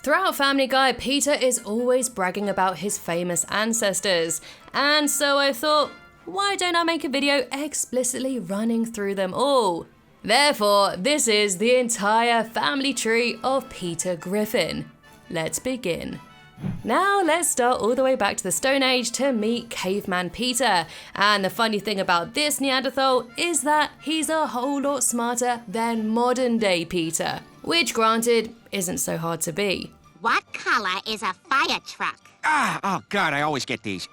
Throughout Family Guy, Peter is always bragging about his famous ancestors, and so I thought, why don't I make a video explicitly running through them all? Therefore, this is the entire family tree of Peter Griffin. Let's begin. Now let's start all the way back to the Stone Age to meet Caveman Peter, and the funny thing about this Neanderthal is that he's a whole lot smarter than modern day Peter, which granted isn't so hard to be. What color is a fire truck? Oh God, I always get these.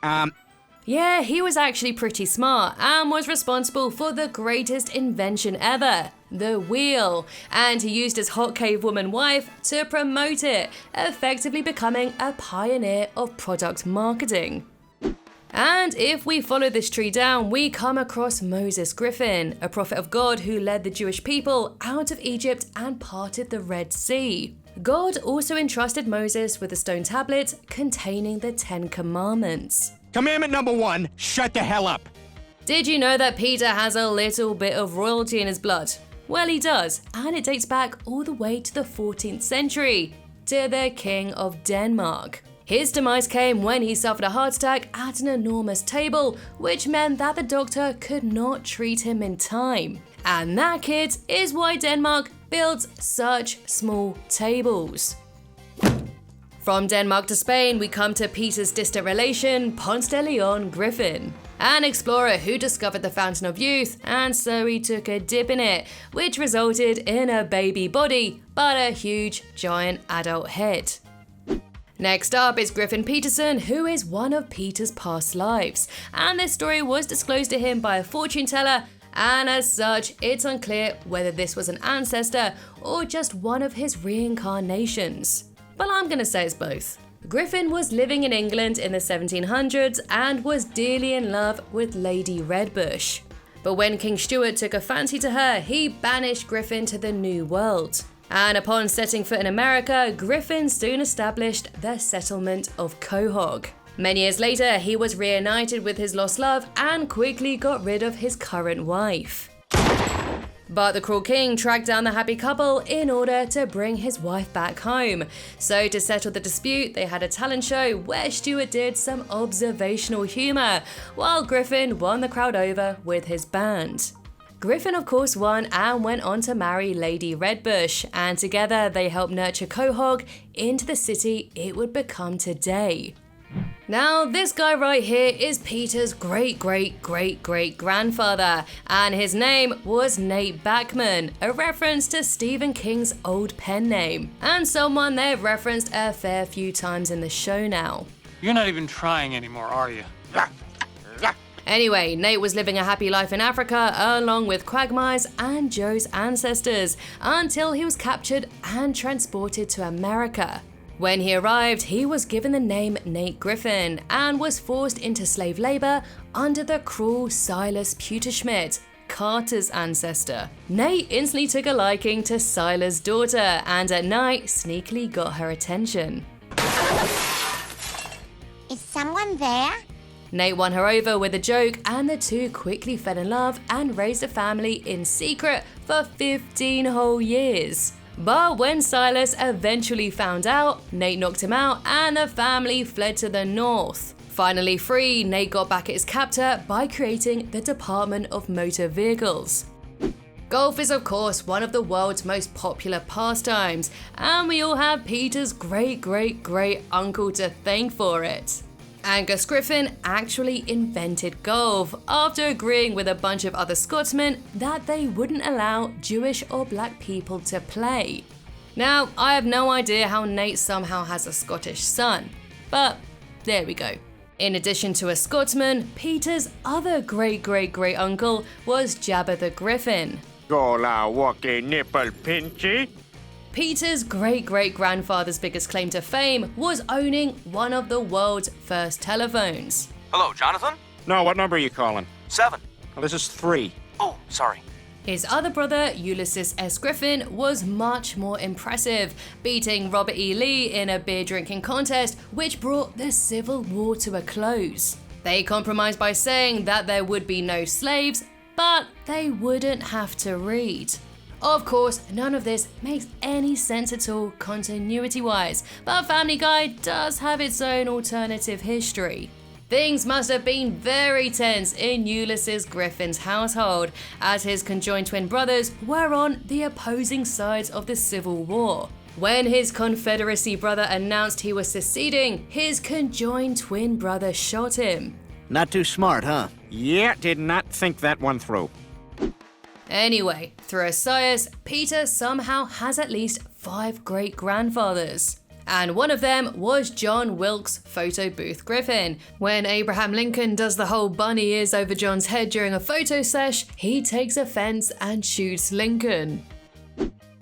Yeah, he was actually pretty smart and was responsible for the greatest invention ever, the wheel, and he used his hot cave woman wife to promote it, effectively becoming a pioneer of product marketing. And if we follow this tree down, we come across Moses Griffin, a prophet of God who led the Jewish people out of Egypt and parted the Red Sea. God also entrusted Moses with a stone tablet containing the 10 Commandments. Commandment number 1, shut the hell up. Did you know that Peter has a little bit of royalty in his blood? Well, he does, and it dates back all the way to the 14th century, to the King of Denmark. His demise came when he suffered a heart attack at an enormous table, which meant that the doctor could not treat him in time. And that, kids, is why Denmark builds such small tables. From Denmark to Spain, we come to Peter's distant relation, Ponce de Leon Griffin, an explorer who discovered the Fountain of Youth, and so he took a dip in it, which resulted in a baby body, but a huge, giant adult head. Next up is Griffin Peterson, who is one of Peter's past lives, and this story was disclosed to him by a fortune teller, and as such, it's unclear whether this was an ancestor or just one of his reincarnations. But I'm gonna say it's both. Griffin was living in England in the 1700s and was dearly in love with Lady Redbush. But when King Stuart took a fancy to her, he banished Griffin to the New World. And upon setting foot in America, Griffin soon established the settlement of Quahog. Many years later, he was reunited with his lost love and quickly got rid of his current wife. But the cruel king tracked down the happy couple in order to bring his wife back home. So to settle the dispute, they had a talent show where Stuart did some observational humour, while Griffin won the crowd over with his band. Griffin of course won and went on to marry Lady Redbush, and together they helped nurture Quahog into the city it would become today. Now, this guy right here is Peter's great-great-great-great-grandfather, and his name was Nate Bachman, a reference to Stephen King's old pen name, and someone they've referenced a fair few times in the show now. You're not even trying anymore, are you? Anyway, Nate was living a happy life in Africa along with Quagmire's and Joe's ancestors until he was captured and transported to America. When he arrived, he was given the name Nate Griffin and was forced into slave labor under the cruel Silas Pewterschmidt, Carter's ancestor. Nate instantly took a liking to Silas' daughter and at night sneakily got her attention. Is someone there? Nate won her over with a joke and the two quickly fell in love and raised a family in secret for 15 whole years. But when Silas eventually found out, Nate knocked him out and the family fled to the north. Finally free, Nate got back at his captor by creating the Department of Motor Vehicles. Golf is of course one of the world's most popular pastimes, and we all have Peter's great-great-great-uncle to thank for it. Angus Griffin actually invented golf after agreeing with a bunch of other Scotsmen that they wouldn't allow Jewish or black people to play. Now, I have no idea how Nate somehow has a Scottish son, but there we go. In addition to a Scotsman, Peter's other great-great-great-uncle was Jabba the Griffin. Nipple pinchy. Peter's great-great-grandfather's biggest claim to fame was owning one of the world's first telephones. Hello, Jonathan? No, what number are you calling? 7. Well, this is 3. Oh, sorry. His other brother, Ulysses S. Griffin, was much more impressive, beating Robert E. Lee in a beer drinking contest, which brought the Civil War to a close. They compromised by saying that there would be no slaves, but they wouldn't have to read. Of course, none of this makes any sense at all continuity-wise, but Family Guy does have its own alternative history. Things must have been very tense in Ulysses Griffin's household, as his conjoined twin brothers were on the opposing sides of the Civil War. When his Confederacy brother announced he was seceding, his conjoined twin brother shot him. Not too smart, huh? Yeah, did not think that one through. Anyway, through a science, Peter somehow has at least 5 great-grandfathers. And one of them was John Wilkes Photo Booth Griffin. When Abraham Lincoln does the whole bunny ears over John's head during a photo sesh, he takes offense and shoots Lincoln.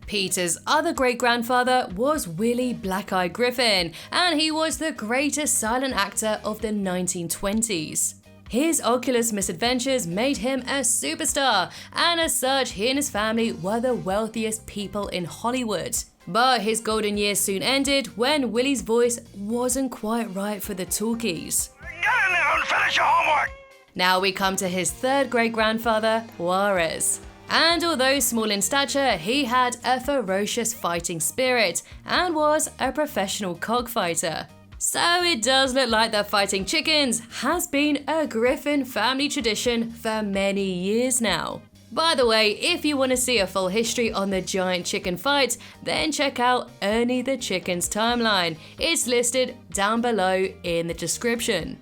Peter's other great-grandfather was Willie Black-Eye Griffin, and he was the greatest silent actor of the 1920s. His Oculus misadventures made him a superstar, and as such, he and his family were the wealthiest people in Hollywood. But his golden years soon ended when Willie's voice wasn't quite right for the talkies. Get in there and finish your homework! Now we come to his third great-grandfather, Juarez. And although small in stature, he had a ferocious fighting spirit and was a professional cockfighter. So it does look like that fighting chickens has been a Griffin family tradition for many years now. By the way, if you want to see a full history on the giant chicken fight, then check out Ernie the Chicken's timeline. It's listed down below in the description.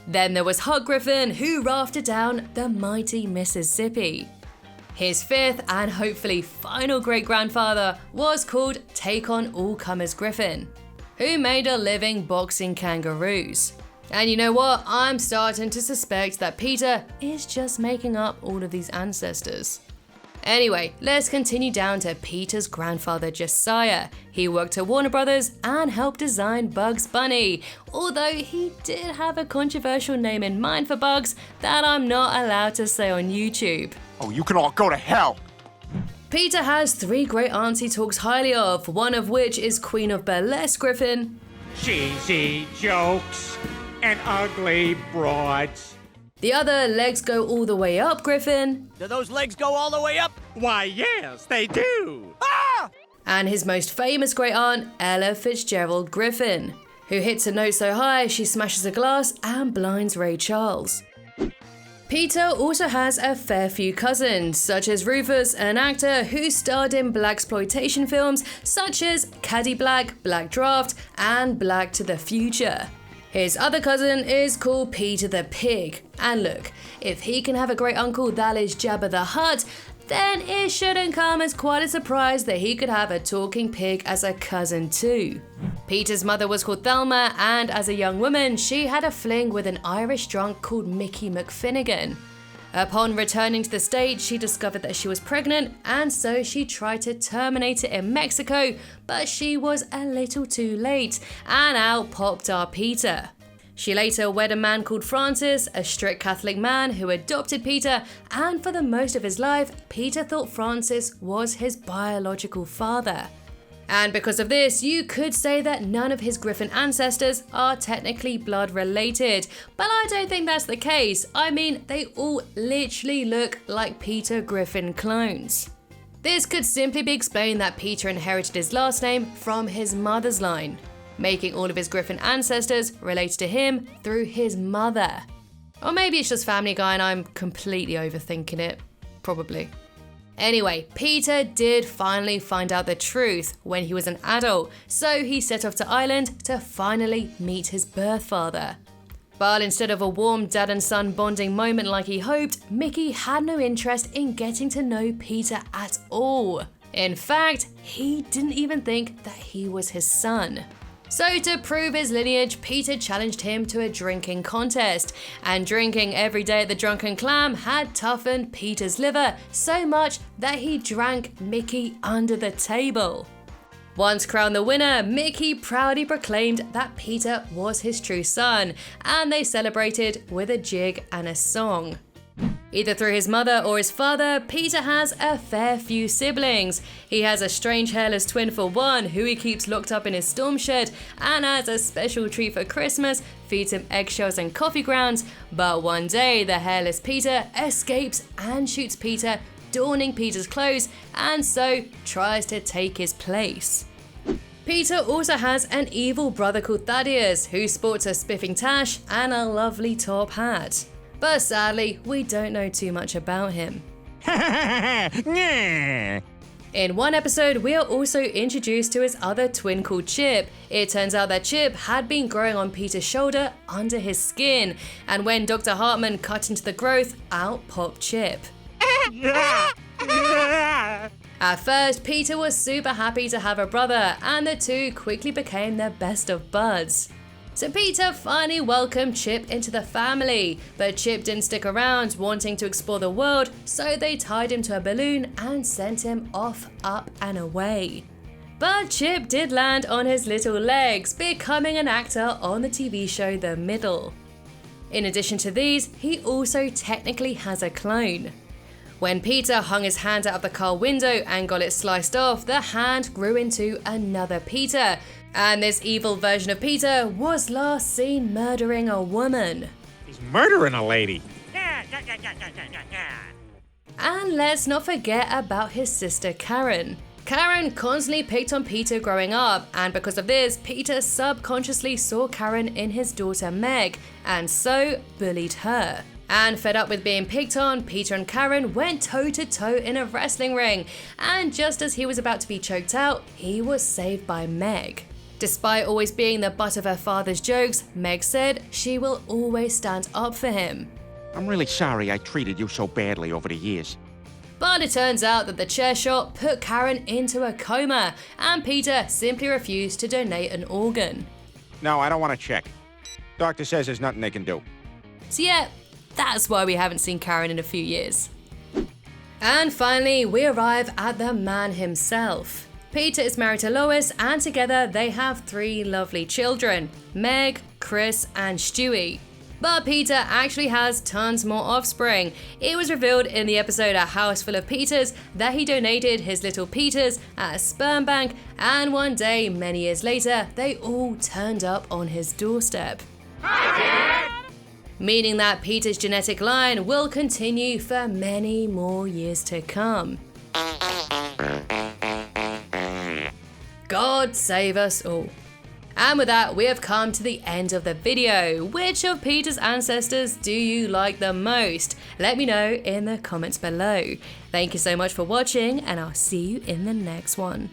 Then there was Huck Griffin, who rafted down the mighty Mississippi. His fifth and hopefully final great-grandfather was called Take On All Comers Griffin, who made a living boxing kangaroos. And you know what? I'm starting to suspect that Peter is just making up all of these ancestors. Anyway, let's continue down to Peter's grandfather Josiah. He worked at Warner Brothers and helped design Bugs Bunny, although he did have a controversial name in mind for Bugs that I'm not allowed to say on YouTube. Oh, you can all go to hell! Peter has 3 great aunts he talks highly of, one of which is Queen of Burlesque Griffin, Cheesy jokes and ugly broads. the other Legs Go All the Way Up Griffin, Do those legs go all the way up? Why, yes, they do! Ah! and his most famous great aunt, Ella Fitzgerald Griffin, who hits a note so high she smashes a glass and blinds Ray Charles. Peter also has a fair few cousins, such as Rufus, an actor who starred in blaxploitation films such as Caddy Black, Black Draft, and Black to the Future. His other cousin is called Peter the Pig, and look, if he can have a great uncle that is Jabba the Hutt, then it shouldn't come as quite a surprise that he could have a talking pig as a cousin too. Peter's mother was called Thelma, and as a young woman, she had a fling with an Irish drunk called Mickey McFinnigan. Upon returning to the States, she discovered that she was pregnant, and so she tried to terminate it in Mexico, but she was a little too late, and out popped our Peter. She later wed a man called Francis, a strict Catholic man who adopted Peter, and for the most of his life, Peter thought Francis was his biological father. And because of this, you could say that none of his Griffin ancestors are technically blood related, but I don't think that's the case. I mean, they all literally look like Peter Griffin clones. This could simply be explained that Peter inherited his last name from his mother's line, making all of his Griffin ancestors related to him through his mother. Or maybe it's just Family Guy and I'm completely overthinking it. Probably. Anyway, Peter did finally find out the truth when he was an adult, so he set off to Ireland to finally meet his birth father. But instead of a warm dad and son bonding moment like he hoped, Mickey had no interest in getting to know Peter at all. In fact, he didn't even think that he was his son. So to prove his lineage, Peter challenged him to a drinking contest, and drinking every day at the Drunken Clam had toughened Peter's liver so much that he drank Mickey under the table. Once crowned the winner, Mickey proudly proclaimed that Peter was his true son, and they celebrated with a jig and a song. Either through his mother or his father, Peter has a fair few siblings. He has a strange hairless twin for one, who he keeps locked up in his storm shed, and as a special treat for Christmas, feeds him eggshells and coffee grounds. But one day, the hairless Peter escapes and shoots Peter donning Peter's clothes and so tries to take his place. Peter also has an evil brother called Thaddeus who sports a spiffing tash and a lovely top hat. But sadly, we don't know too much about him. In one episode, we are also introduced to his other twin called Chip. It turns out that Chip had been growing on Peter's shoulder under his skin, and when Dr. Hartman cut into the growth, out popped Chip. At first, Peter was super happy to have a brother, and the two quickly became the best of buds. So Peter finally welcomed Chip into the family, but Chip didn't stick around, wanting to explore the world, so they tied him to a balloon and sent him off, up and away. But Chip did land on his little legs, becoming an actor on the TV show The Middle. In addition to these, he also technically has a clone. When Peter hung his hand out of the car window and got it sliced off, the hand grew into another Peter, and this evil version of Peter was last seen murdering a woman. He's murdering a lady. And let's not forget about his sister Karen. Karen constantly picked on Peter growing up, and because of this, Peter subconsciously saw Karen in his daughter Meg, and so bullied her. And fed up with being picked on, Peter and Karen went toe-to-toe in a wrestling ring, and just as he was about to be choked out, he was saved by Meg. Despite always being the butt of her father's jokes, Meg said she will always stand up for him. I'm really sorry I treated you so badly over the years. But it turns out that the chair shot put Karen into a coma, and Peter simply refused to donate an organ. No, I don't want to check. Doctor says there's nothing they can do. So yeah, that's why we haven't seen Karen in a few years. And finally, we arrive at the man himself. Peter is married to Lois, and together they have 3 lovely children, Meg, Chris, and Stewie. But Peter actually has tons more offspring. It was revealed in the episode A House Full of Peters that he donated his little Peters at a sperm bank, and one day, many years later, they all turned up on his doorstep. Meaning that Peter's genetic line will continue for many more years to come. God save us all. And with that, we have come to the end of the video. Which of Peter's ancestors do you like the most? Let me know in the comments below. Thank you so much for watching, and I'll see you in the next one.